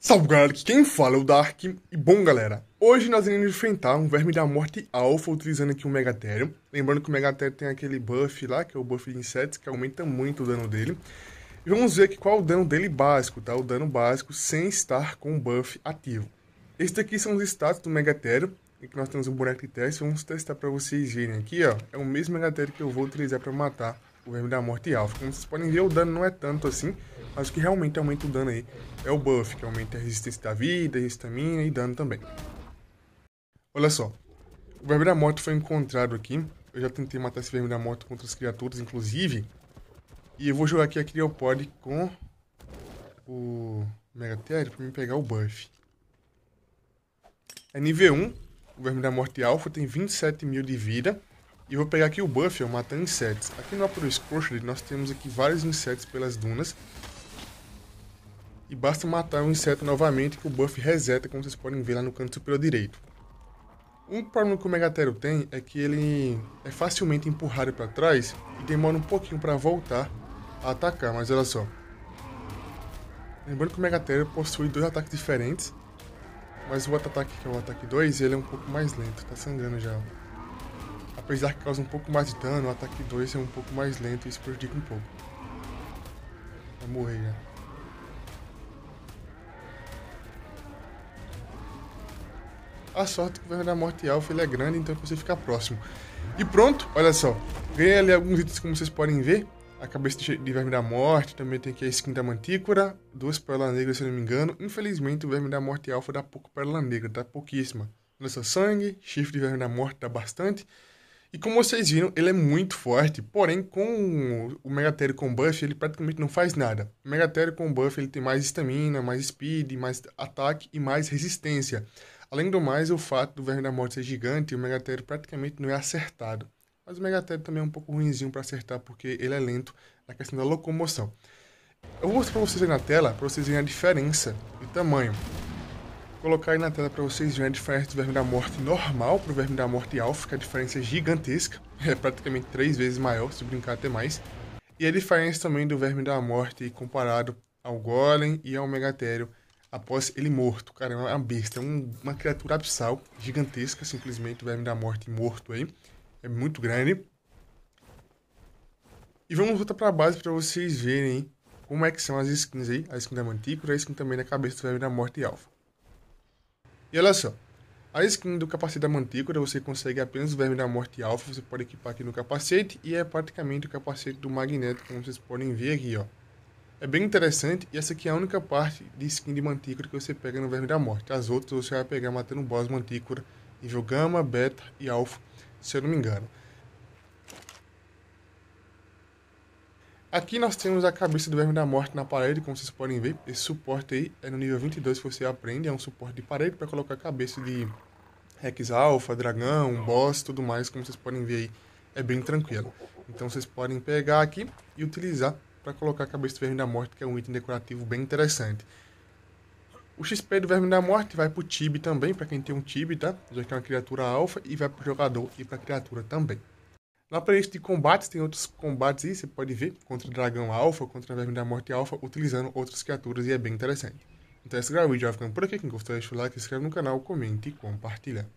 Salve galera, aqui quem fala é o Dark. E bom galera, hoje nós iremos enfrentar um Verme da Morte Alpha utilizando aqui um Megatherium. Lembrando que o Megatherium tem aquele buff lá, que é o buff de insetos, que aumenta muito o dano dele. E vamos ver aqui qual é o dano dele básico, tá? O dano básico sem estar com o buff ativo. Esses daqui são os status do Megatherium. Aqui nós temos um boneco de teste, vamos testar para vocês verem aqui, ó. É o mesmo Megatherium que eu vou utilizar para matar o Verme da Morte Alpha. Como vocês podem ver, o dano não é tanto assim, mas o que realmente aumenta o dano aí é o buff, que aumenta a resistência da vida, a estamina e dano também. Olha só, o Verme da Morte foi encontrado aqui. Eu já tentei matar esse Verme da Morte com outras criaturas, inclusive. E eu vou jogar aqui a Cryopod com o Megatherium para me pegar o buff. É nível 1, o Verme da Morte Alpha tem 27.000 de vida. E eu vou pegar aqui o buff, ó, matando insetos. Aqui no Upper Scorched nós temos aqui vários insetos pelas dunas. E basta matar um inseto novamente que o buff reseta, como vocês podem ver lá no canto superior direito. Um problema que o Megatherium tem é que ele é facilmente empurrado para trás e demora um pouquinho para voltar a atacar, mas olha só. Lembrando que o Megatherium possui dois ataques diferentes, mas o outro ataque, que é o ataque 2, ele é um pouco mais lento, tá sangrando já. Apesar que causa um pouco mais de dano, o ataque 2 é um pouco mais lento e isso prejudica um pouco. Vai morrer já. A sorte que o Verme da Morte Alpha ele é grande, então você fica próximo. E pronto, olha só. Ganhei ali alguns itens como vocês podem ver. A cabeça de Verme da Morte, também tem aqui a skin da Mantícora, 2 pérolas negras se eu não me engano. Infelizmente o Verme da Morte Alpha dá pouco pérola negra, tá pouquíssima. Olha só, sangue, chifre de Verme da Morte dá bastante. E como vocês viram, ele é muito forte, porém com o Megatherium com buff ele praticamente não faz nada. O Megatherium com buff ele tem mais estamina, mais speed, mais ataque e mais resistência. Além do mais, o fato do Verme da Morte ser gigante, o Megatherium praticamente não é acertado. Mas o Megatherium também é um pouco ruinzinho para acertar, porque ele é lento na questão da locomoção. Eu vou mostrar para vocês aí na tela, para vocês verem a diferença de tamanho. Vou colocar aí na tela para vocês verem a diferença do Verme da Morte normal para o Verme da Morte Alpha, que a diferença é gigantesca. É praticamente 3 vezes maior, se brincar até mais. E a diferença também do Verme da Morte comparado ao Golem e ao Megatherium após ele morto. Cara, é uma besta, é uma criatura abissal, gigantesca, simplesmente o Verme da Morte morto aí. É muito grande. E vamos voltar para a base para vocês verem como é que são as skins aí. A skin da Mantícora e a skin também da cabeça do Verme da Morte Alpha. E olha só, a skin do capacete da Mantícora você consegue apenas o Verme da Morte Alpha, você pode equipar aqui no capacete e é praticamente o capacete do Magneto, como vocês podem ver aqui, ó. É bem interessante e essa aqui é a única parte de skin de Mantícora que você pega no Verme da Morte. As outras você vai pegar matando o boss Mantícora, nível Gama, Beta e Alpha, se eu não me engano. Aqui nós temos a cabeça do Verme da Morte na parede, como vocês podem ver. Esse suporte aí é no nível 22 que você aprende, é um suporte de parede para colocar a cabeça de Rex Alpha, dragão, boss, tudo mais, como vocês podem ver aí, é bem tranquilo. Então vocês podem pegar aqui e utilizar para colocar a cabeça do Verme da Morte, que é um item decorativo bem interessante. O XP do Verme da Morte vai para o Tibia também, para quem tem um Tibia, tá? Já que é uma criatura alfa, e vai para o jogador e para a criatura também. Na playlist de combates, tem outros combates aí, você pode ver, contra o Dragão Alpha, contra o Verme da Morte Alpha, utilizando outras criaturas e é bem interessante. Então esse vídeo vai ficando por aqui, quem gostou deixa o like, se inscreve no canal, comente e compartilha.